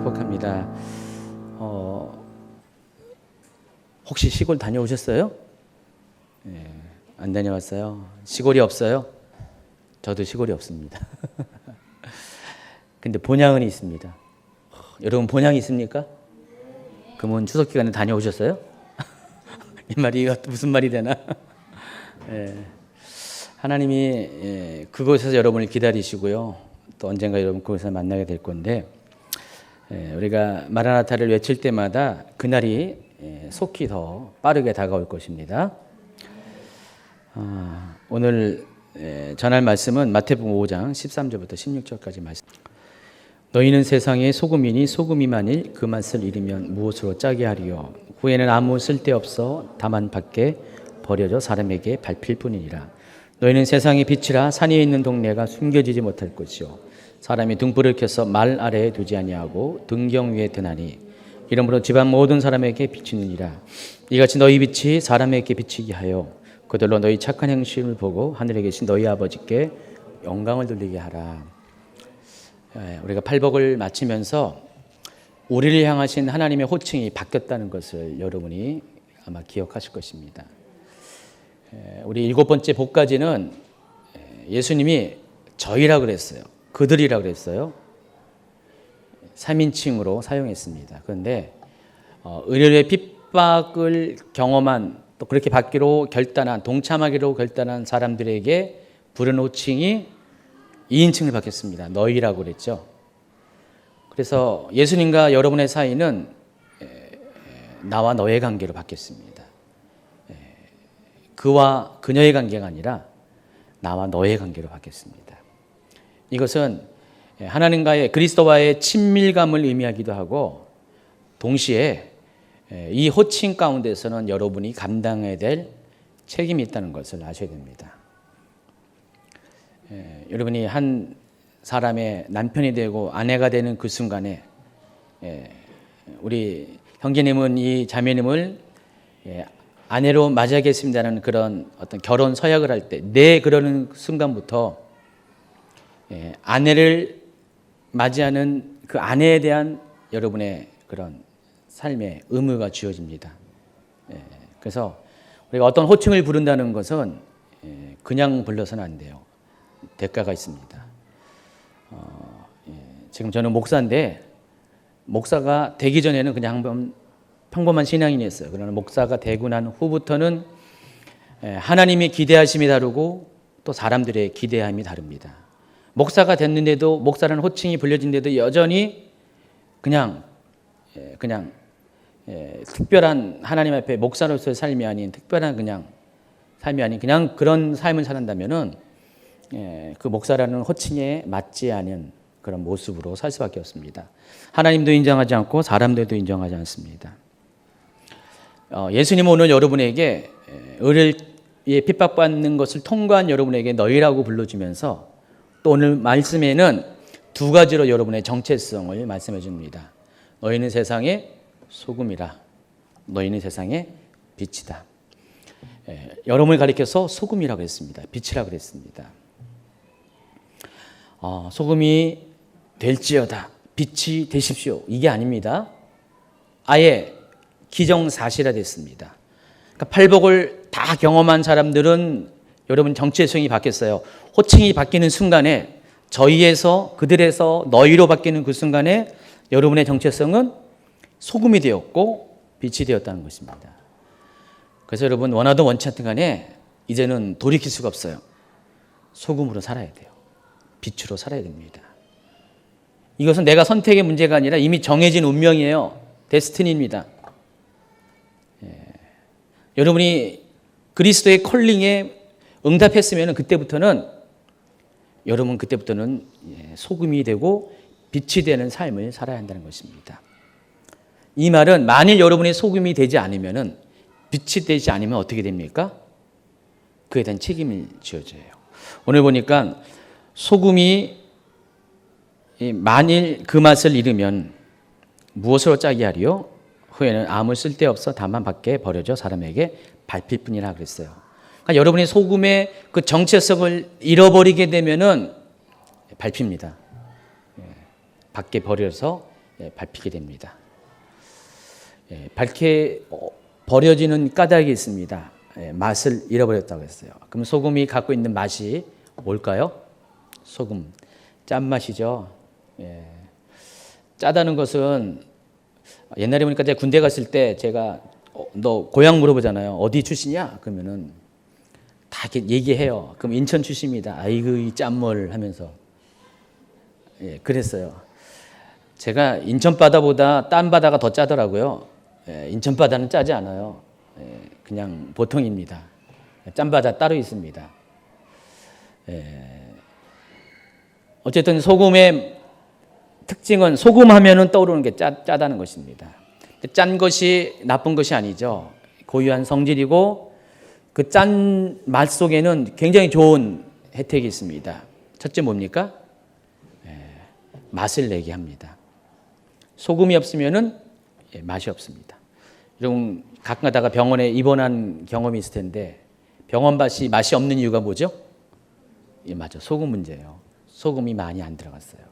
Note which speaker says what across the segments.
Speaker 1: 축복합니다. 혹시 시골 다녀오셨어요? 안 다녀왔어요? 시골이 없어요? 저도 시골이 없습니다. 근데 본향은 있습니다. 여러분 본향이 있습니까? 그러면 추석 기간에 다녀오셨어요? 이 말이 무슨 말이 되나? 하나님이 그곳에서 여러분을 기다리시고요. 또 언젠가 여러분 그곳에서 만나게 될 건데, 우리가 마라나타를 외칠 때마다 그날이 속히 더 빠르게 다가올 것입니다. 오늘 전할 말씀은 마태복음 5장 13절부터 16절까지 말씀. 너희는 세상의 소금이니 소금이 만일 그 맛을 잃으면 무엇으로 짜게 하리요? 후에는 아무 쓸데없어 다만 밖에 버려져 사람에게 밟힐 뿐이니라. 너희는 세상의 빛이라 산에 있는 동네가 숨겨지지 못할 것이요 사람이 등불을 켜서 말 아래에 두지 아니하고 등경 위에 드나니 이러므로 집안 모든 사람에게 비치느니라. 이같이 너희 빛이 사람에게 비치게 하여 그들로 너희 착한 행실을 보고 하늘에 계신 너희 아버지께 영광을 돌리게 하라. 우리가 팔복을 마치면서 우리를 향하신 하나님의 호칭이 바뀌었다는 것을 여러분이 아마 기억하실 것입니다. 우리 7번째 복까지는 예수님이 저희라 그랬어요. 그들이라 그랬어요. 3인칭으로 사용했습니다. 그런데 의뢰의 핍박을 경험한, 또 그렇게 받기로 결단한, 동참하기로 결단한 사람들에게 부른 호칭이 2인칭을 받겠습니다. 너희라고 그랬죠. 그래서 예수님과 여러분의 사이는 나와 너의 관계로 바뀌었습니다. 그와 그녀의 관계가 아니라 나와 너의 관계로 바뀌었습니다. 이것은 하나님과의, 그리스도와의 친밀감을 의미하기도 하고, 동시에 이 호칭 가운데서는 여러분이 감당해야 될 책임이 있다는 것을 아셔야 됩니다. 여러분이 한 사람의 남편이 되고 아내가 되는 그 순간에 우리 형제님은 이 자매님을 아내로 맞이하겠습니다라는 그런 어떤 결혼 서약을 할 때, 그러는 순간부터 아내를 맞이하는 그 아내에 대한 여러분의 그런 삶의 의무가 주어집니다. 그래서 우리가 어떤 호칭을 부른다는 것은 그냥 불러서는 안 돼요. 대가가 있습니다. 지금 저는 목사인데, 목사가 되기 전에는 그냥 한번 평범한 신앙인이었어요. 그러나 목사가 되고 난 후부터는 하나님의 기대하심이 다르고 또 사람들의 기대함이 다릅니다. 목사가 됐는데도, 목사라는 호칭이 불려진데도 여전히 그냥 특별한 하나님 앞에 목사로서의 삶이 아닌, 특별한 그냥 삶이 아닌 그냥 그런 삶을 산다면은 그 목사라는 호칭에 맞지 않은 그런 모습으로 살 수밖에 없습니다. 하나님도 인정하지 않고 사람들도 인정하지 않습니다. 예수님은 오늘 여러분에게 의를 핍박받는 것을 통과한 여러분에게 너희라고 불러주면서, 또 오늘 말씀에는 두 가지로 여러분의 정체성을 말씀해 줍니다. 너희는 세상의 소금이라. 너희는 세상의 빛이다. 여러분을 가리켜서 소금이라고 했습니다. 빛이라고 그랬습니다. 소금이 될지어다, 빛이 되십시오, 이게 아닙니다. 아예 기정사실화 됐습니다. 그러니까 팔복을 다 경험한 사람들은 여러분 정체성이 바뀌었어요. 호칭이 바뀌는 순간에, 저희에서 그들에서 너희로 바뀌는 그 순간에 여러분의 정체성은 소금이 되었고 빛이 되었다는 것입니다. 그래서 여러분 원하든 원치 않든 간에 이제는 돌이킬 수가 없어요. 소금으로 살아야 돼요. 빛으로 살아야 됩니다. 이것은 내가 선택의 문제가 아니라 이미 정해진 운명이에요. 데스티니입니다. 여러분이 그리스도의 콜링에 응답했으면 그때부터는 소금이 되고 빛이 되는 삶을 살아야 한다는 것입니다. 이 말은 만일 여러분이 소금이 되지 않으면, 빛이 되지 않으면 어떻게 됩니까? 그에 대한 책임을 지어져요. 오늘 보니까 소금이 만일 그 맛을 잃으면 무엇으로 짜게 하리요? 후에는 아무 쓸데없어 다만 밖에 버려져 사람에게 밟힐 뿐이라 그랬어요. 그러니까 여러분이 소금의 그 정체성을 잃어버리게 되면은 밟힙니다. 밖에 버려서 밟히게 됩니다. 밝게 버려지는 까닭이 있습니다. 맛을 잃어버렸다고 했어요. 그럼 소금이 갖고 있는 맛이 뭘까요? 소금, 짠맛이죠. 짜다는 것은 옛날에 보니까 제가 군대 갔을 때 제가 너 고향 물어보잖아요. 어디 출신이야? 그러면은 다 이렇게 얘기해요. 그럼 인천 출신입니다. 아이고 이 짠물 하면서 그랬어요. 제가 인천 바다보다 딴 바다가 더 짜더라고요. 인천 바다는 짜지 않아요. 그냥 보통입니다. 짠 바다 따로 있습니다. 어쨌든 소금의 특징은 소금 하면은 떠오르는 게 짜다는 것입니다. 짠 것이 나쁜 것이 아니죠. 고유한 성질이고 그 짠 맛 속에는 굉장히 좋은 혜택이 있습니다. 첫째 뭡니까? 맛을 내게 합니다. 소금이 없으면은 맛이 없습니다. 여러분 가끔 가다가 병원에 입원한 경험이 있을 텐데 병원 맛이 없는 이유가 뭐죠? 맞아. 소금 문제예요. 소금이 많이 안 들어갔어요.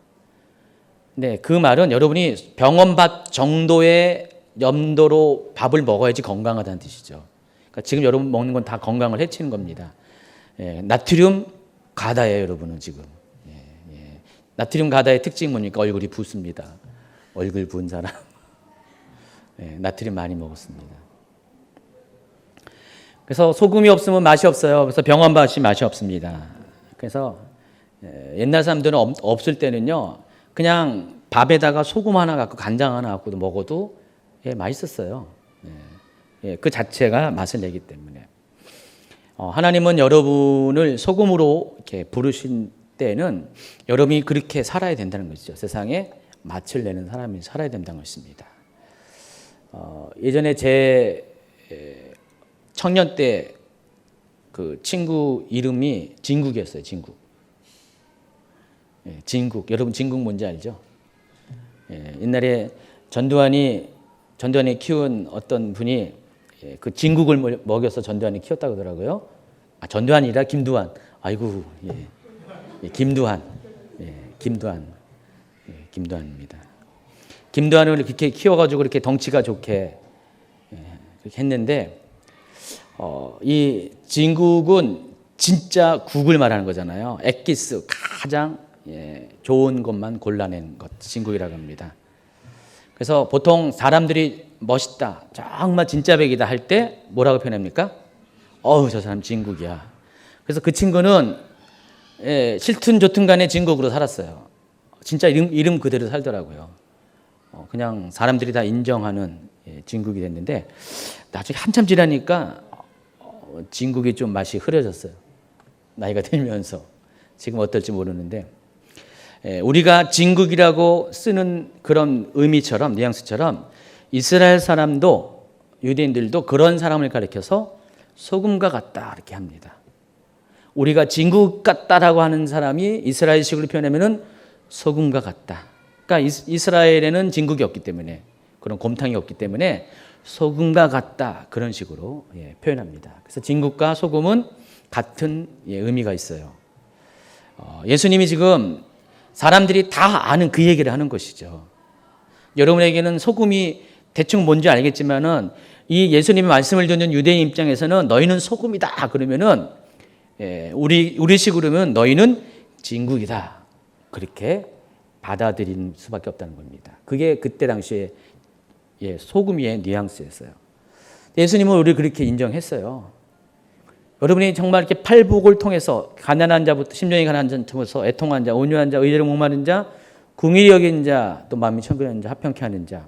Speaker 1: 근데 그 말은 여러분이 병원밥 정도의 염도로 밥을 먹어야지 건강하다는 뜻이죠. 그러니까 지금 여러분 먹는 건 다 건강을 해치는 겁니다. 나트륨 가다예요, 여러분은 지금. 나트륨 가다의 특징이 뭡니까? 얼굴이 붓습니다. 얼굴 부은 사람. 나트륨 많이 먹었습니다. 그래서 소금이 없으면 맛이 없어요. 그래서 병원밥이 맛이 없습니다. 그래서 옛날 사람들은 없을 때는요, 그냥 밥에다가 소금 하나 갖고 간장 하나 갖고 먹어도 맛있었어요. 그 자체가 맛을 내기 때문에. 하나님은 여러분을 소금으로 이렇게 부르신 때는 여러분이 그렇게 살아야 된다는 것이죠. 세상에 맛을 내는 사람이 살아야 된다는 것입니다. 예전에 제 청년 때 그 친구 이름이 진국이었어요. 진국. 진국. 여러분 진국 뭔지 알죠? 옛날에 전두환이 키운 어떤 분이 그 진국을 먹여서 전두환이 키웠다고 하더라고요. 전두환이 아니라 김두한. 아이고, 김두한. 김두한입니다. 김두한을 그렇게 키워가지고 그렇게 덩치가 좋게 그렇게 했는데, 이 진국은 진짜 국을 말하는 거잖아요. 엑기스 가장 좋은 것만 골라낸 것, 진국이라고 합니다. 그래서 보통 사람들이 멋있다, 정말 진짜 백이다 할 때 뭐라고 표현합니까? 저 사람 진국이야. 그래서 그 친구는 싫든 좋든 간에 진국으로 살았어요. 진짜 이름 그대로 살더라고요. 그냥 사람들이 다 인정하는 진국이 됐는데 나중에 한참 지나니까 진국이 좀 맛이 흐려졌어요. 나이가 들면서. 지금 어떨지 모르는데 우리가 진국이라고 쓰는 그런 의미처럼, 뉘앙스처럼 이스라엘 사람도, 유대인들도 그런 사람을 가리켜서 소금과 같다 이렇게 합니다. 우리가 진국 같다라고 하는 사람이 이스라엘식으로 표현하면은 소금과 같다. 그러니까 이스라엘에는 진국이 없기 때문에, 그런 곰탕이 없기 때문에 소금과 같다 그런 식으로 표현합니다. 그래서 진국과 소금은 같은 의미가 있어요. 예수님이 지금 사람들이 다 아는 그 얘기를 하는 것이죠. 여러분에게는 소금이 대충 뭔지 알겠지만은 이 예수님의 말씀을 듣는 유대인 입장에서는 너희는 소금이다 그러면은 우리식으로는 너희는 진국이다 그렇게 받아들일 수밖에 없다는 겁니다. 그게 그때 당시에 소금의 뉘앙스였어요. 예수님은 우리를 그렇게 인정했어요. 여러분이 정말 이렇게 팔복을 통해서 가난한 자부터, 심령이 가난한 자부터 애통한 자, 온유한 자, 의리로 목마른 자, 궁일이 여긴 자, 또 마음이 청결한 자, 합평케 하는 자,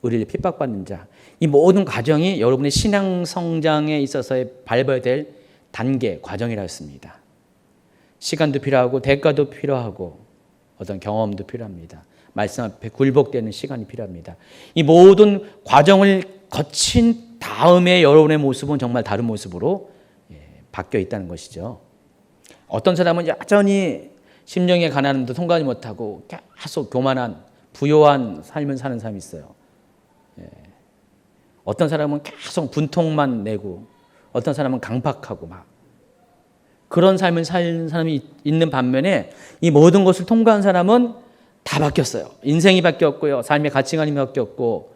Speaker 1: 우리를 핍박받는 자, 이 모든 과정이 여러분의 신앙 성장에 있어서의 밟아야 될 단계, 과정이라 했습니다. 시간도 필요하고 대가도 필요하고 어떤 경험도 필요합니다. 말씀 앞에 굴복되는 시간이 필요합니다. 이 모든 과정을 거친 다음에 여러분의 모습은 정말 다른 모습으로 바뀌어 있다는 것이죠. 어떤 사람은 여전히 심령의 가난함도 통과하지 못하고 계속 교만한 부요한 삶을 사는 사람이 있어요. 어떤 사람은 계속 분통만 내고 어떤 사람은 강박하고 막 그런 삶을 사는 사람이 있는 반면에 이 모든 것을 통과한 사람은 다 바뀌었어요. 인생이 바뀌었고요. 삶의 가치관이 바뀌었고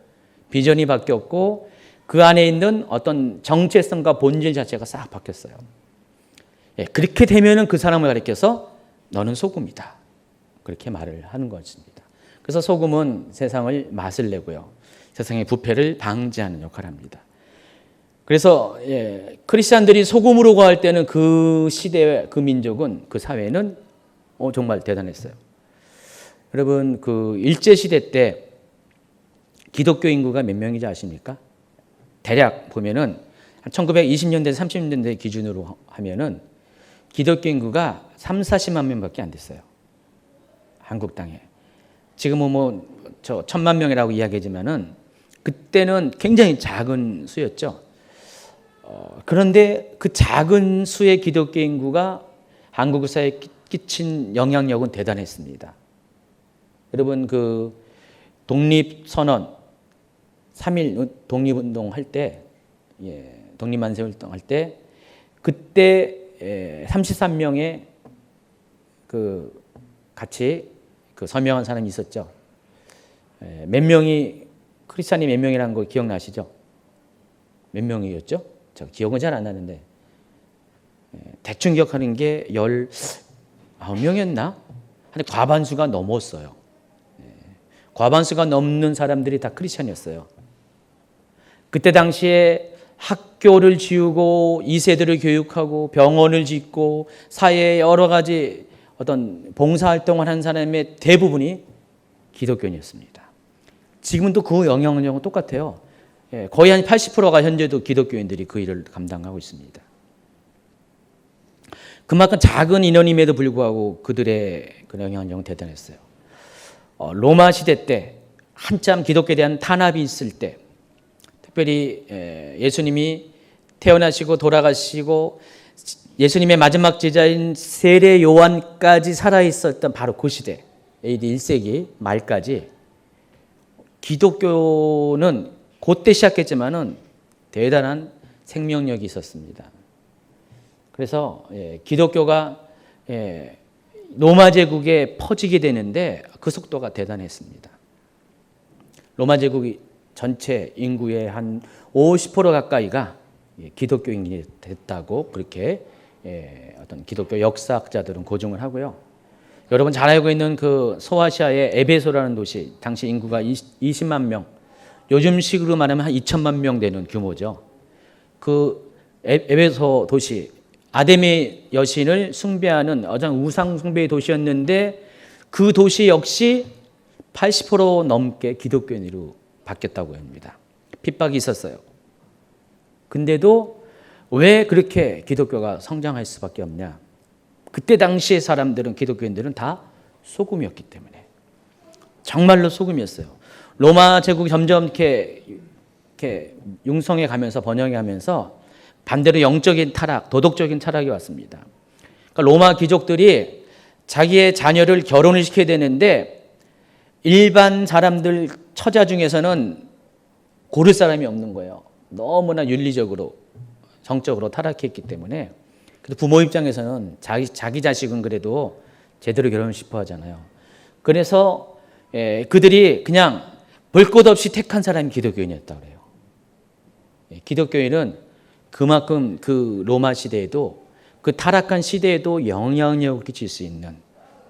Speaker 1: 비전이 바뀌었고 그 안에 있는 어떤 정체성과 본질 자체가 싹 바뀌었어요. 예, 그렇게 되면은 그 사람을 가리켜서 너는 소금이다. 그렇게 말을 하는 것입니다. 그래서 소금은 세상을 맛을 내고요. 세상의 부패를 방지하는 역할을 합니다. 그래서 크리스찬들이 소금으로 거할 때는 그 시대, 그 민족은, 그 사회는 정말 대단했어요. 여러분 그 일제시대 때 기독교 인구가 몇 명인지 아십니까? 대략 보면은 1920년대, 30년대 기준으로 하면은 기독교 인구가 30-40만 명밖에 안 됐어요. 한국 땅에. 지금은 저 1000만 명이라고 이야기하지만은 그때는 굉장히 작은 수였죠. 그런데 그 작은 수의 기독교 인구가 한국 사회에 끼친 영향력은 대단했습니다. 여러분 그 독립선언 3.1 독립운동 할 때, 독립만세 활동할 때 그때 33명의 그 같이 그 서명한 사람이 있었죠. 몇 명이 크리스찬이 몇 명이라는 거 기억나시죠? 몇 명이었죠? 저 기억은 잘 안 나는데 대충 기억하는 게 19명이었나? 근데 과반수가 넘었어요. 과반수가 넘는 사람들이 다 크리스찬이었어요. 그때 당시에 학교를 지우고 2세들을 교육하고 병원을 짓고 사회에 여러 가지 어떤 봉사활동을 한 사람의 대부분이 기독교인이었습니다. 지금은 또 그 영향력은 똑같아요. 거의 한 80%가 현재도 기독교인들이 그 일을 감당하고 있습니다. 그만큼 작은 인원임에도 불구하고 그들의 그 영향력은 대단했어요. 로마 시대 때 한참 기독교에 대한 탄압이 있을 때 특별히 예수님이 태어나시고 돌아가시고 예수님의 마지막 제자인 세례 요한까지 살아있었던 바로 그 시대 AD 1세기 말까지 기독교는 그때 시작했지만은 대단한 생명력이 있었습니다. 그래서 기독교가 로마 제국에 퍼지게 되는데 그 속도가 대단했습니다. 로마 제국이 전체 인구의 한 50% 가까이가 기독교인이 됐다고 그렇게 어떤 기독교 역사학자들은 고증을 하고요. 여러분 잘 알고 있는 그 소아시아의 에베소라는 도시, 당시 인구가 20만 명, 요즘 식으로 말하면 한 2천만 명 되는 규모죠. 그 에베소 도시, 아데미 여신을 숭배하는 어장 우상 숭배의 도시였는데 그 도시 역시 80% 넘게 기독교인으로 바뀌었다고 합니다. 핍박이 있었어요. 근데도 왜 그렇게 기독교가 성장할 수밖에 없냐? 그때 당시의 사람들은, 기독교인들은 다 소금이었기 때문에. 정말로 소금이었어요. 로마 제국이 점점 이렇게 융성해 가면서 번영해 가면서 반대로 영적인 타락, 도덕적인 타락이 왔습니다. 그러니까 로마 귀족들이 자기의 자녀를 결혼을 시켜야 되는데 일반 사람들 처자 중에서는 고를 사람이 없는 거예요. 너무나 윤리적으로, 정적으로 타락했기 때문에. 그래서 부모 입장에서는 자기 자식은 그래도 제대로 결혼을 싶어 하잖아요. 그래서 그들이 그냥 볼 것 없이 택한 사람이 기독교인이었다고 그래요. 기독교인은 그만큼 그 로마 시대에도, 그 타락한 시대에도 영향력을 끼칠 수 있는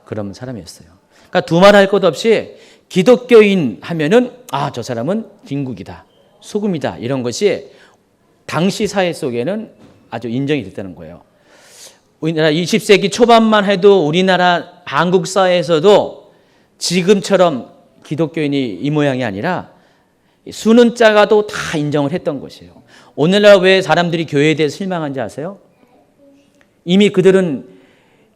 Speaker 1: 그런 사람이었어요. 그러니까 두말 할 것 없이 기독교인 하면은 저 사람은 진국이다, 소금이다, 이런 것이 당시 사회 속에는 아주 인정이 됐다는 거예요. 우리나라 20세기 초반만 해도 우리나라 한국 사회에서도 지금처럼 기독교인이 이 모양이 아니라 수는 작아도 다 인정을 했던 것이에요. 오늘날 왜 사람들이 교회에 대해서 실망한지 아세요? 이미 그들은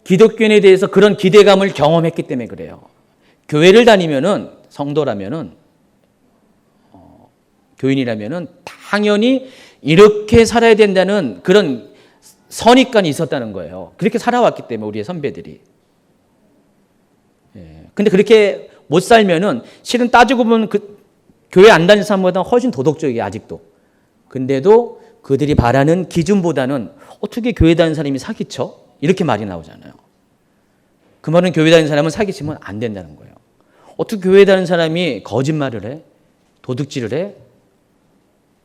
Speaker 1: 기독교인에 대해서 그런 기대감을 경험했기 때문에 그래요. 교회를 다니면은, 성도라면은, 교인이라면은 당연히 이렇게 살아야 된다는 그런 선입관이 있었다는 거예요. 그렇게 살아왔기 때문에 우리의 선배들이. 근데 그렇게 못 살면은 실은 따지고 보면 그 교회 안 다니는 사람보다 훨씬 도덕적이에요, 아직도. 근데도 그들이 바라는 기준보다는 어떻게 교회 다니는 사람이 사기쳐? 이렇게 말이 나오잖아요. 그 말은 교회 다니는 사람은 사기치면 안 된다는 거예요. 어떻게 교회 다니는 사람이 거짓말을 해? 도둑질을 해?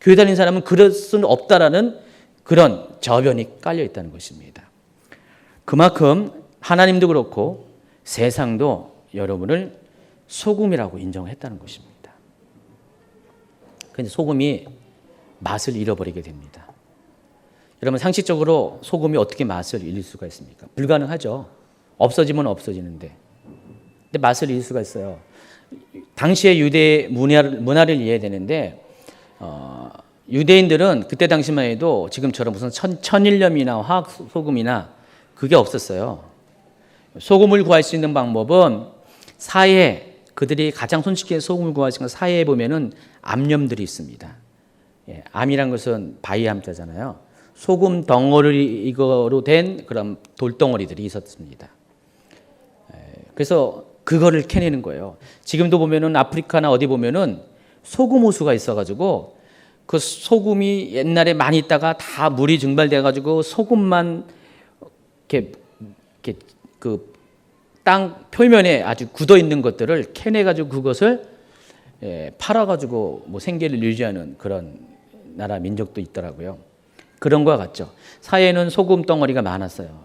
Speaker 1: 교회 다니는 사람은 그럴 수는 없다라는 그런 저변이 깔려 있다는 것입니다. 그만큼 하나님도 그렇고 세상도 여러분을 소금이라고 인정했다는 것입니다. 그런데 소금이 맛을 잃어버리게 됩니다. 여러분 상식적으로 소금이 어떻게 맛을 잃을 수가 있습니까? 불가능하죠. 없어지면 없어지는데. 근데 맛을 잃을 수가 있어요. 당시의 유대 문화를 이해해야 되는데 유대인들은 그때 당시만 해도 지금처럼 무슨 천일염이나 화학 소금이나 그게 없었어요. 소금을 구할 수 있는 방법은 사해, 그들이 가장 손쉽게 소금을 구할 수 있는 사해에 보면은 암염들이 있습니다. 예, 암이란 것은 바위암자잖아요. 소금 덩어리로 된 그런 돌덩어리들이 있었습니다. 그래서 그거를 캐내는 거예요. 지금도 보면은 아프리카나 어디 보면은 소금 호수가 있어가지고 그 소금이 옛날에 많이 있다가 다 물이 증발돼가지고 소금만 이렇게 그 땅 표면에 아주 굳어 있는 것들을 캐내가지고 그것을 팔아가지고 뭐 생계를 유지하는 그런 나라 민족도 있더라고요. 그런 것과 같죠. 사해에는 소금 덩어리가 많았어요.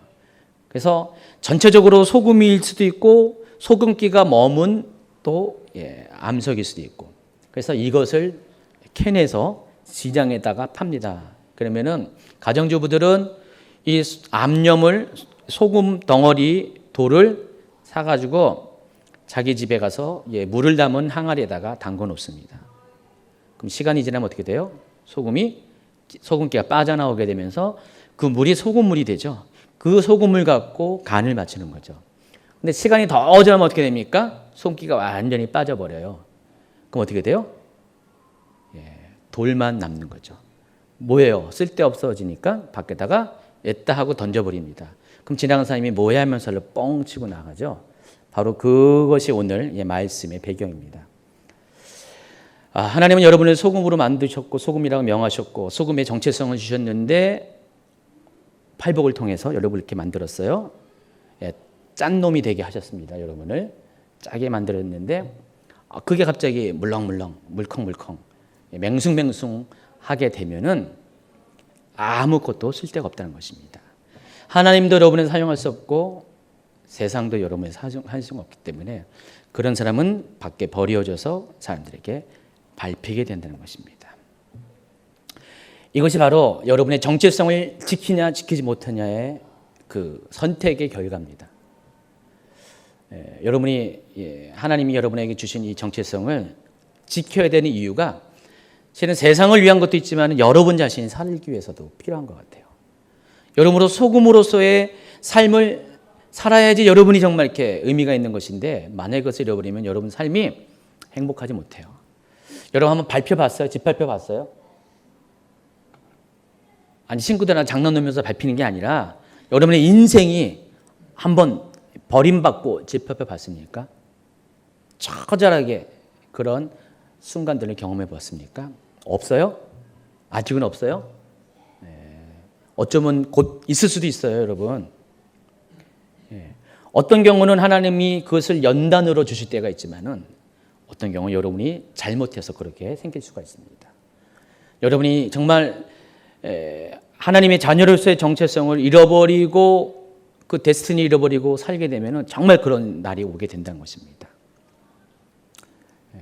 Speaker 1: 그래서 전체적으로 소금일 수도 있고 소금기가 머문 또 암석일 수도 있고, 그래서 이것을 캐내서 시장에다가 팝니다. 그러면은 가정주부들은 이 암염을 소금 덩어리 돌을 사가지고 자기 집에 가서 물을 담은 항아리에다가 담궈 놓습니다. 그럼 시간이 지나면 어떻게 돼요? 소금기가 빠져나오게 되면서 그 물이 소금물이 되죠. 그 소금을 갖고 간을 맞추는 거죠. 근데 시간이 더 지나면 어떻게 됩니까? 소금기가 완전히 빠져버려요. 그럼 어떻게 돼요? 돌만 남는 거죠. 뭐예요? 쓸데없어지니까 밖에다가 냈다 하고 던져버립니다. 그럼 지나간 사람이 뭐야 하면서 뻥 치고 나가죠. 바로 그것이 오늘 말씀의 배경입니다. 하나님은 여러분을 소금으로 만드셨고 소금이라고 명하셨고 소금의 정체성을 주셨는데 팔복을 통해서 여러분을 이렇게 만들었어요. 짠 놈이 되게 하셨습니다. 여러분을 짜게 만들었는데 그게 갑자기 물렁물렁 물컹물컹 맹숭맹숭 하게 되면은 아무것도 쓸데가 없다는 것입니다. 하나님도 여러분을 사용할 수 없고 세상도 여러분을 사용할 수 없기 때문에 그런 사람은 밖에 버려져서 사람들에게 밟히게 된다는 것입니다. 이것이 바로 여러분의 정체성을 지키냐 지키지 못하냐의 그 선택의 결과입니다. 여러분이 하나님이 여러분에게 주신 이 정체성을 지켜야 되는 이유가 실은 세상을 위한 것도 있지만 여러분 자신이 살기 위해서도 필요한 것 같아요. 여러분으로 소금으로서의 삶을 살아야지 여러분이 정말 이렇게 의미가 있는 것인데 만약에 그것을 잃어버리면 여러분 삶이 행복하지 못해요. 여러분 한번 밟혀봤어요? 집 밟혀봤어요? 아니 친구들이랑 장난하면서 밟히는 게 아니라 여러분의 인생이 한번 버림받고 집 밟혀봤습니까? 처절하게 그런 순간들을 경험해 봤습니까? 없어요? 아직은 없어요? 어쩌면 곧 있을 수도 있어요, 여러분. 어떤 경우는 하나님이 그것을 연단으로 주실 때가 있지만은 어떤 경우 여러분이 잘못해서 그렇게 생길 수가 있습니다. 여러분이 정말 하나님의 자녀로서의 정체성을 잃어버리고 그 데스티니 잃어버리고 살게 되면은 정말 그런 날이 오게 된다는 것입니다.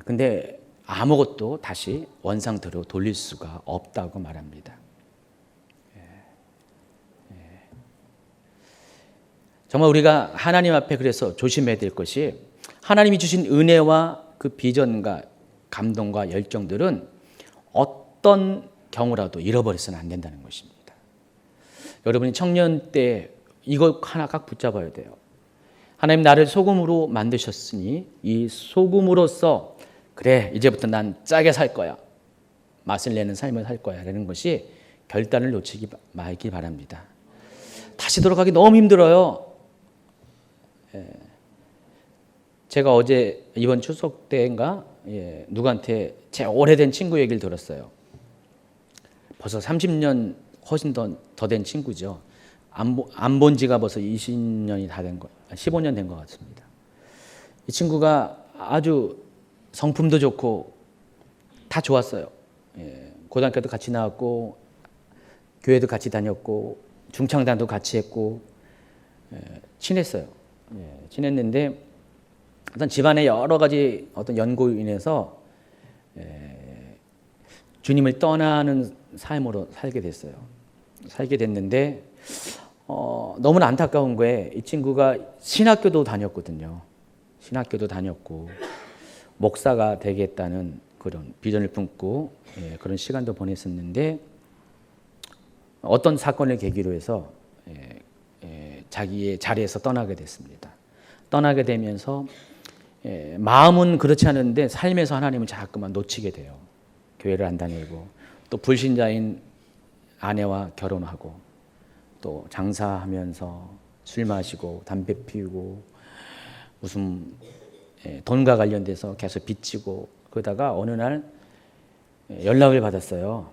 Speaker 1: 근데 아무것도 다시 원상대로 돌릴 수가 없다고 말합니다. 정말 우리가 하나님 앞에 그래서 조심해야 될 것이 하나님이 주신 은혜와 그 비전과 감동과 열정들은 어떤 경우라도 잃어버려서는 안 된다는 것입니다. 여러분이 청년 때 이거 하나 각 붙잡아야 돼요. 하나님 나를 소금으로 만드셨으니 이 소금으로서 그래 이제부터 난 짜게 살 거야. 맛을 내는 삶을 살 거야 라는 것이 결단을 놓치지 말기 바랍니다. 다시 돌아가기 너무 힘들어요. 제가 어제 이번 추석 때인가 누구한테 제 오래된 친구 얘기를 들었어요. 벌써 30년 훨씬 더 된 친구죠. 안 본 지가 벌써 20년이 다 된 거, 15년 된 것 같습니다. 이 친구가 아주 성품도 좋고 다 좋았어요. 고등학교도 같이 나왔고 교회도 같이 다녔고 중창단도 같이 했고 친했어요. 친했는데 어떤 집안의 여러 가지 어떤 연고로 인해서 주님을 떠나는 삶으로 살게 됐어요. 살게 됐는데 너무나 안타까운 거에 이 친구가 신학교도 다녔거든요. 신학교도 다녔고 목사가 되겠다는 그런 비전을 품고 그런 시간도 보냈었는데 어떤 사건을 계기로 해서 자기의 자리에서 떠나게 됐습니다. 떠나게 되면서 마음은 그렇지 않은데 삶에서 하나님을 자꾸만 놓치게 돼요. 교회를 안 다니고 또 불신자인 아내와 결혼하고 또 장사하면서 술 마시고 담배 피우고 무슨 돈과 관련돼서 계속 빚지고 그러다가 어느 날 연락을 받았어요.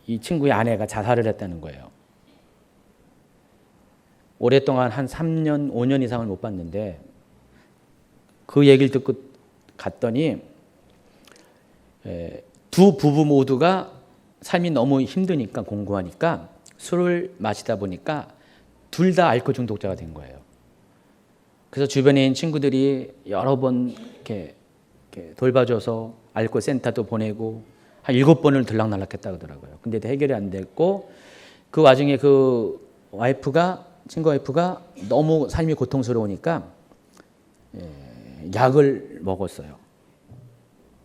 Speaker 1: 이 친구의 아내가 자살을 했다는 거예요. 오랫동안 한 3년, 5년 이상을 못 봤는데 그 얘기를 듣고 갔더니 두 부부 모두가 삶이 너무 힘드니까 공고하니까 술을 마시다 보니까 둘 다 알코올 중독자가 된 거예요. 그래서 주변에 있는 친구들이 여러 번 이렇게 돌봐줘서 알코올 센터도 보내고 한 7번을 들락날락했다 그러더라고요. 근데도 해결이 안 됐고 그 와중에 그 친구 와이프가 너무 삶이 고통스러우니까 약을 먹었어요.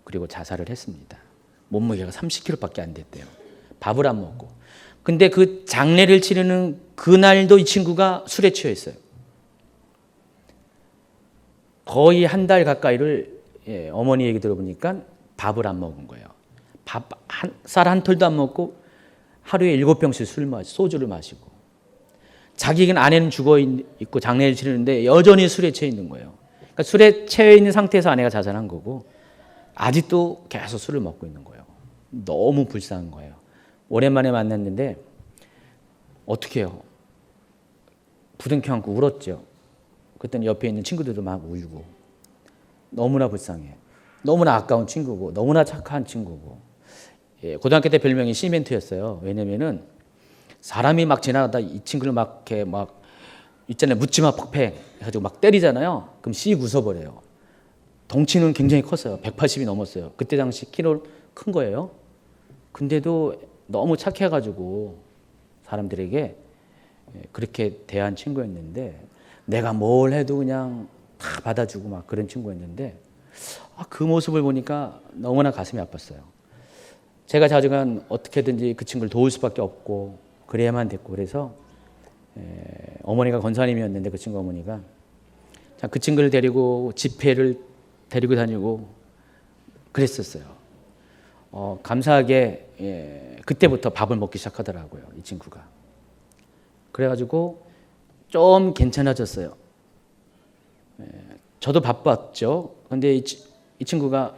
Speaker 1: 그리고 자살을 했습니다. 몸무게가 30kg밖에 안 됐대요. 밥을 안 먹고. 근데 그 장례를 치르는 그날도 이 친구가 술에 취해 있어요. 거의 한 달 가까이를 어머니 얘기 들어보니까 밥을 안 먹은 거예요. 쌀 한 톨도 안 먹고 하루에 7병씩 소주를 마시고 자기는 아내는 죽어 있고 장례를 치르는데 여전히 술에 취해 있는 거예요. 그러니까 술에 취해 있는 상태에서 아내가 자살한 거고 아직도 계속 술을 먹고 있는 거예요. 너무 불쌍한 거예요. 오랜만에 만났는데 어떻게 해요? 부둥켜 안고 울었죠. 그랬더니 옆에 있는 친구들도 막 울고 너무나 불쌍해. 너무나 아까운 친구고 너무나 착한 친구고 고등학교 때 별명이 시멘트였어요. 왜냐면은 사람이 막 지나가다 이 친구를 막 이렇게 막 있잖아요. 묻지마 퍽팽 해가지고 막 때리잖아요. 그럼 씩 웃어버려요. 덩치는 굉장히 컸어요. 180이 넘었어요. 그때 당시 키로 큰 거예요. 근데도 너무 착해가지고 사람들에게 그렇게 대한 친구였는데 내가 뭘 해도 그냥 다 받아주고 막 그런 친구였는데 그 모습을 보니까 너무나 가슴이 아팠어요. 제가 자주간 어떻게든지 그 친구를 도울 수밖에 없고 그래야만 됐고 그래서 어머니가 권사님이었는데 그 친구 어머니가 그 친구를 데리고 집회를 데리고 다니고 그랬었어요. 감사하게 그때부터 밥을 먹기 시작하더라고요. 이 친구가. 그래가지고 좀 괜찮아졌어요. 저도 바빴죠. 근데 이 친구가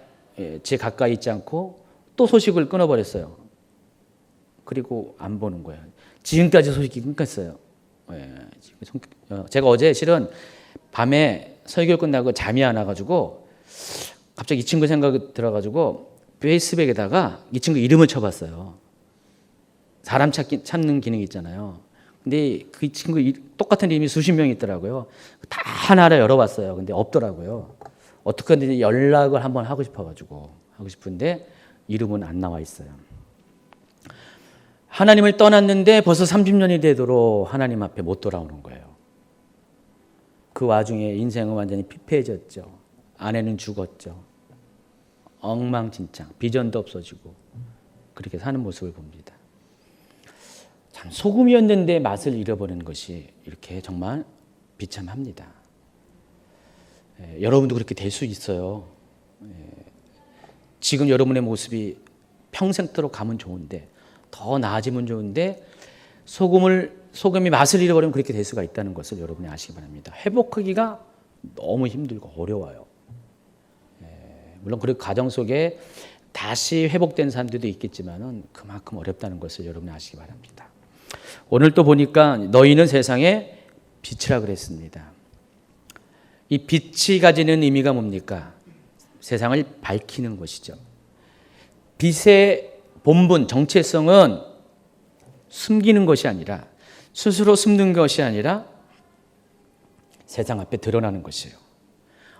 Speaker 1: 제 가까이 있지 않고 또 소식을 끊어버렸어요. 그리고 안 보는 거예요. 지금까지 소식이 끊겼어요. 제가 어제 실은 밤에 설교 끝나고 잠이 안 와가지고 갑자기 이 친구 생각이 들어가지고 페이스북에다가 이 친구 이름을 쳐봤어요. 사람 찾는 기능이 있잖아요. 근데 그 친구 똑같은 이름이 수십 명 있더라고요. 다 하나하나 열어봤어요. 근데 없더라고요. 어떻게든 연락을 한번 하고 싶은데 이름은 안 나와 있어요. 하나님을 떠났는데 벌써 30년이 되도록 하나님 앞에 못 돌아오는 거예요. 그 와중에 인생은 완전히 피폐해졌죠. 아내는 죽었죠. 엉망진창, 비전도 없어지고 그렇게 사는 모습을 봅니다. 참 소금이었는데 맛을 잃어버리는 것이 이렇게 정말 비참합니다. 여러분도 그렇게 될 수 있어요. 지금 여러분의 모습이 평생도록 가면 좋은데 더 나아지면 좋은데 소금이 맛을 잃어버리면 그렇게 될 수가 있다는 것을 여러분이 아시기 바랍니다. 회복하기가 너무 힘들고 어려워요. 물론 그 가정 속에 다시 회복된 사람들도 있겠지만은 그만큼 어렵다는 것을 여러분이 아시기 바랍니다. 오늘 또 보니까 너희는 세상의 빛이라 그랬습니다. 이 빛이 가지는 의미가 뭡니까? 세상을 밝히는 것이죠. 빛의 본분, 정체성은 숨기는 것이 아니라, 스스로 숨는 것이 아니라 세상 앞에 드러나는 것이에요.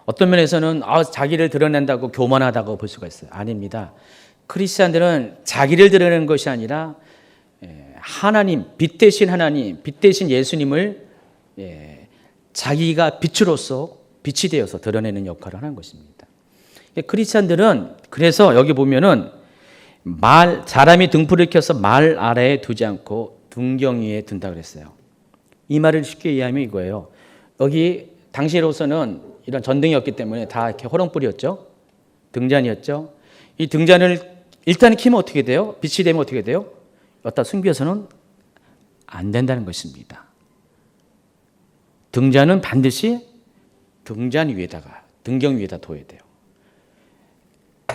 Speaker 1: 어떤 면에서는 자기를 드러낸다고 교만하다고 볼 수가 있어요. 아닙니다. 크리스찬들은 자기를 드러내는 것이 아니라 하나님, 빛 대신 하나님, 빛 대신 예수님을 자기가 빛으로서 빛이 되어서 드러내는 역할을 하는 것입니다. 크리스찬들은 그래서 여기 보면은 사람이 등불을 켜서 말 아래에 두지 않고 등경 위에 둔다 그랬어요. 이 말을 쉽게 이해하면 이거예요. 여기 당시로서는 이런 전등이 없기 때문에 다 이렇게 호롱불이었죠. 등잔이었죠. 이 등잔을 일단 켜면 어떻게 돼요? 빛이 되면 어떻게 돼요? 여기다 숨겨서는 안 된다는 것입니다. 등잔은 반드시 등잔 위에다가, 등경 위에다 둬야 돼요.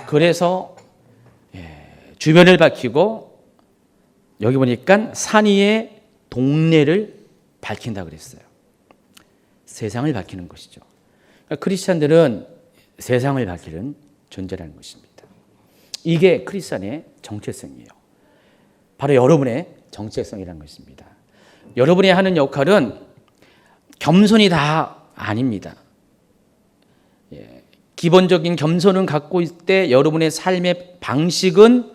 Speaker 1: 그래서 주변을 밝히고, 여기 보니까 산 위의 동네를 밝힌다 그랬어요. 세상을 밝히는 것이죠. 그러니까 크리스찬들은 세상을 밝히는 존재라는 것입니다. 이게 크리스찬의 정체성이에요. 바로 여러분의 정체성이라는 것입니다. 여러분이 하는 역할은 겸손이 다 아닙니다. 기본적인 겸손은 갖고 있을 때 여러분의 삶의 방식은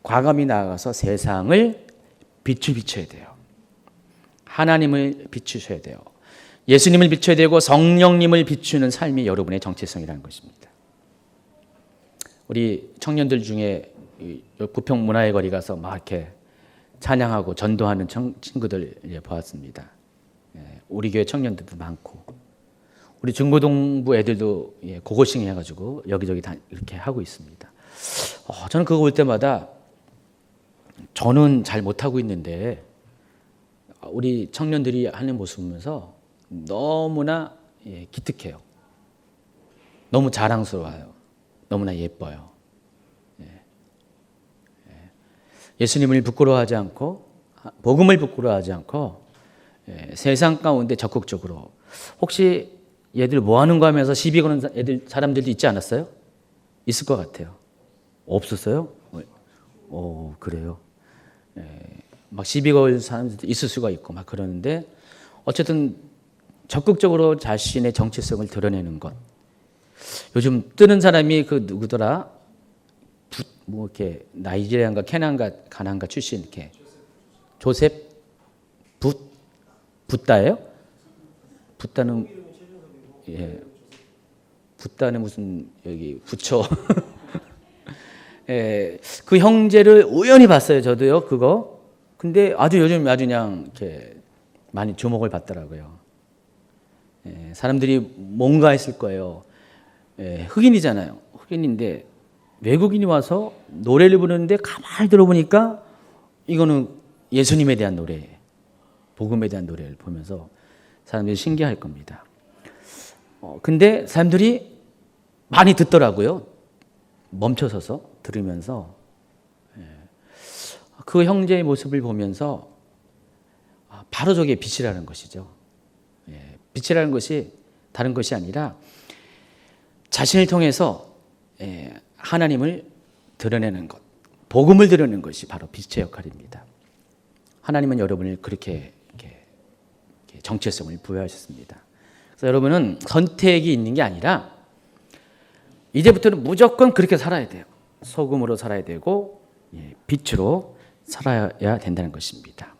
Speaker 1: 과감히 나아가서 세상을 빛을 비춰야 돼요. 하나님을 비추셔야 돼요. 예수님을 비춰야 되고 성령님을 비추는 삶이 여러분의 정체성이라는 것입니다. 우리 청년들 중에 부평 문화의 거리 가서 막 이렇게 찬양하고 전도하는 친구들 보았습니다. 우리 교회 청년들도 많고, 우리 중고등부 애들도 고고싱 해가지고 여기저기 다 이렇게 하고 있습니다. 저는 그거 볼 때마다 저는 잘 못하고 있는데 우리 청년들이 하는 모습 보면서 너무나 기특해요. 너무 자랑스러워요. 너무나 예뻐요. 예수님을 부끄러워하지 않고, 복음을 부끄러워하지 않고 세상 가운데 적극적으로, 혹시 얘들 뭐 하는 거 하면서 시비 거는 사람들도 있지 않았어요? 있을 것 같아요. 없었어요? 그래요. 막 시비 걸 사람들도 있을 수가 있고 막 그러는데, 어쨌든 적극적으로 자신의 정체성을 드러내는 것. 요즘 뜨는 사람이 그 누구더라? 뭐 이렇게 나이지리아인가 캐나가 가나가 출신 이렇게 조셉 붓다예요? 붓다는 붓다는 무슨 여기 부처. 그 형제를 우연히 봤어요. 저도요 그거. 근데 요즘 아주 그냥 이렇게 많이 주목을 받더라고요. 사람들이 뭔가 했을 거예요. 흑인이잖아요. 흑인인데 외국인이 와서 노래를 부르는데 가만히 들어보니까 이거는 예수님에 대한 노래, 복음에 대한 노래를 보면서 사람들이 신기할 겁니다. 근데 사람들이 많이 듣더라고요. 멈춰서서 들으면서 그 형제의 모습을 보면서 바로 저게 빛이라는 것이죠. 빛이라는 것이 다른 것이 아니라 자신을 통해서 하나님을 드러내는 것, 복음을 드러내는 것이 바로 빛의 역할입니다. 하나님은 여러분을 그렇게 정체성을 부여하셨습니다. 그래서 여러분은 선택이 있는 게 아니라 이제부터는 무조건 그렇게 살아야 돼요. 소금으로 살아야 되고 빛으로 살아야 된다는 것입니다.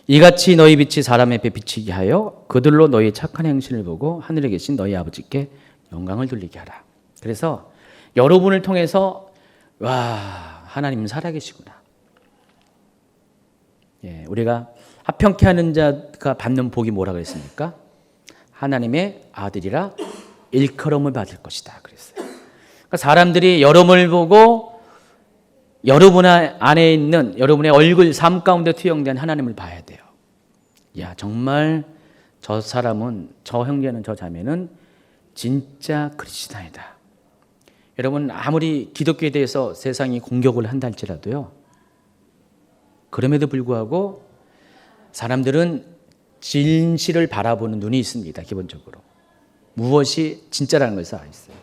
Speaker 1: 이같이 너희 빛이 사람 앞에 비치게 하여 그들로 너희 착한 행실을 보고 하늘에 계신 너희 아버지께 영광을 돌리게 하라. 그래서 여러분을 통해서 하나님은 살아계시구나. 우리가 합평케 하는 자가 받는 복이 뭐라 그랬습니까? 하나님의 아들이라 일컬음을 받을 것이다 그랬어요. 그러니까 사람들이 여러분을 보고 여러분 안에 있는 여러분의 얼굴 삶 가운데 투영된 하나님을 봐야 돼요. 정말 저 사람은, 저 형제는, 저 자매는 진짜 크리스찬이다. 여러분 아무리 기독교에 대해서 세상이 공격을 한다 할지라도요, 그럼에도 불구하고 사람들은 진실을 바라보는 눈이 있습니다. 기본적으로 무엇이 진짜라는 것을 알 수 있어요.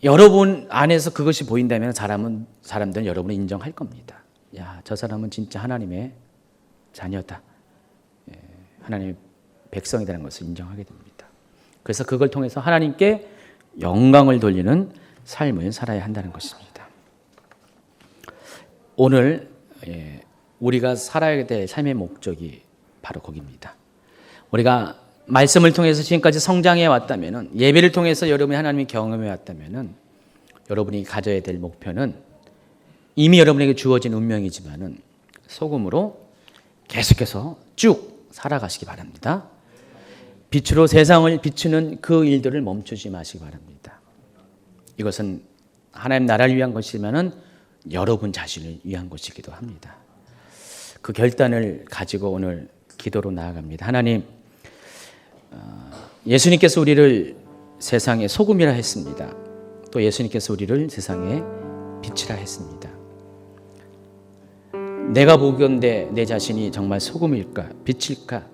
Speaker 1: 여러분 안에서 그것이 보인다면 사람들은 여러분을 인정할 겁니다. 야, 저 사람은 진짜 하나님의 자녀다. 하나님의 백성이라는 것을 인정하게 됩니다. 그래서 그걸 통해서 하나님께 영광을 돌리는 삶을 살아야 한다는 것입니다. 오늘 우리가 살아야 될 삶의 목적이 바로 거기입니다. 우리가 말씀을 통해서 지금까지 성장해 왔다면, 예배를 통해서 여러분이 하나님을 경험해 왔다면, 여러분이 가져야 될 목표는 이미 여러분에게 주어진 운명이지만은 소금으로 계속해서 쭉 살아가시기 바랍니다. 빛으로 세상을 비추는 그 일들을 멈추지 마시기 바랍니다. 이것은 하나님 나라를 위한 것이지만은 여러분 자신을 위한 것이기도 합니다. 그 결단을 가지고 오늘 기도로 나아갑니다. 하나님, 예수님께서 우리를 세상의 소금이라 했습니다. 또 예수님께서 우리를 세상의 빛이라 했습니다. 내가 보건대 내 자신이 정말 소금일까, 빛일까?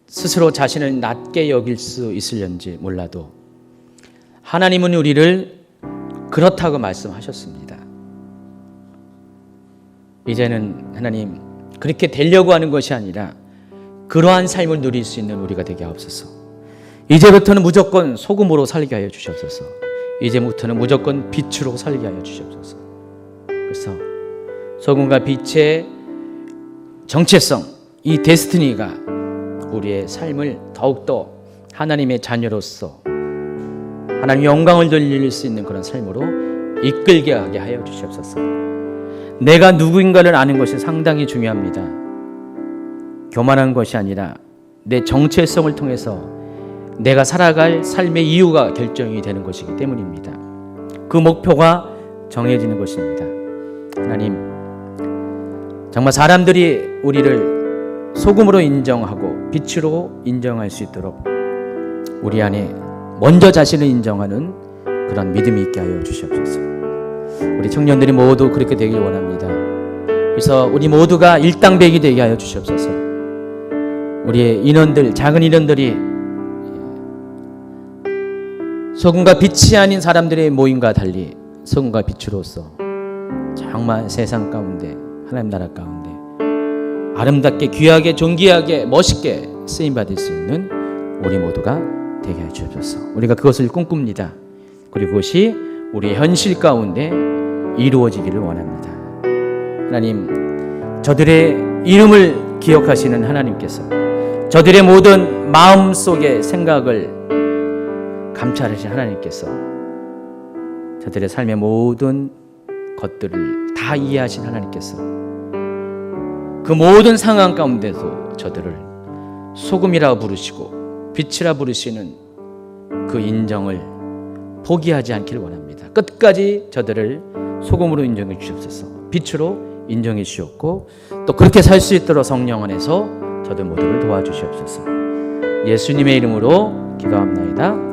Speaker 1: 스스로 자신을 낮게 여길 수 있을는지 몰라도 하나님은 우리를 그렇다고 말씀하셨습니다. 이제는 하나님, 그렇게 되려고 하는 것이 아니라 그러한 삶을 누릴 수 있는 우리가 되게 하옵소서. 이제부터는 무조건 소금으로 살게 하여 주시옵소서. 이제부터는 무조건 빛으로 살게 하여 주시옵소서. 그래서 소금과 빛의 정체성, 이 데스티니가 우리의 삶을 더욱더 하나님의 자녀로서 하나님의 영광을 돌릴 수 있는 그런 삶으로 이끌게 하게 하여 주시옵소서. 내가 누구인가를 아는 것이 상당히 중요합니다. 교만한 것이 아니라 내 정체성을 통해서 내가 살아갈 삶의 이유가 결정이 되는 것이기 때문입니다. 그 목표가 정해지는 것입니다. 하나님, 정말 사람들이 우리를 소금으로 인정하고 빛으로 인정할 수 있도록 우리 안에 먼저 자신을 인정하는 그런 믿음이 있게 하여 주시옵소서. 우리 청년들이 모두 그렇게 되길 원합니다. 그래서 우리 모두가 일당백이 되게 하여 주시옵소서. 우리의 인원들, 작은 인원들이 소금과 빛이 아닌 사람들의 모임과 달리 소금과 빛으로서 정말 세상 가운데, 하나님 나라 가운데 아름답게, 귀하게, 존귀하게, 멋있게 쓰임받을 수 있는 우리 모두가 되게 해 주옵소서. 우리가 그것을 꿈꿉니다. 그리고 그것이 우리의 현실 가운데 이루어지기를 원합니다. 하나님, 저들의 이름을 기억하시는 하나님께서 저들의 모든 마음속의 생각을 감찰하신 하나님께서 저들의 삶의 모든 것들을 다 이해하신 하나님께서 그 모든 상황 가운데서 저들을 소금이라 부르시고 빛이라 부르시는 그 인정을 포기하지 않기를 원합니다. 끝까지 저들을 소금으로 인정해 주옵소서. 빛으로 인정해 주셨고 또 그렇게 살 수 있도록 성령 안에서 저들 모두를 도와주시옵소서. 예수님의 이름으로 기도합나이다.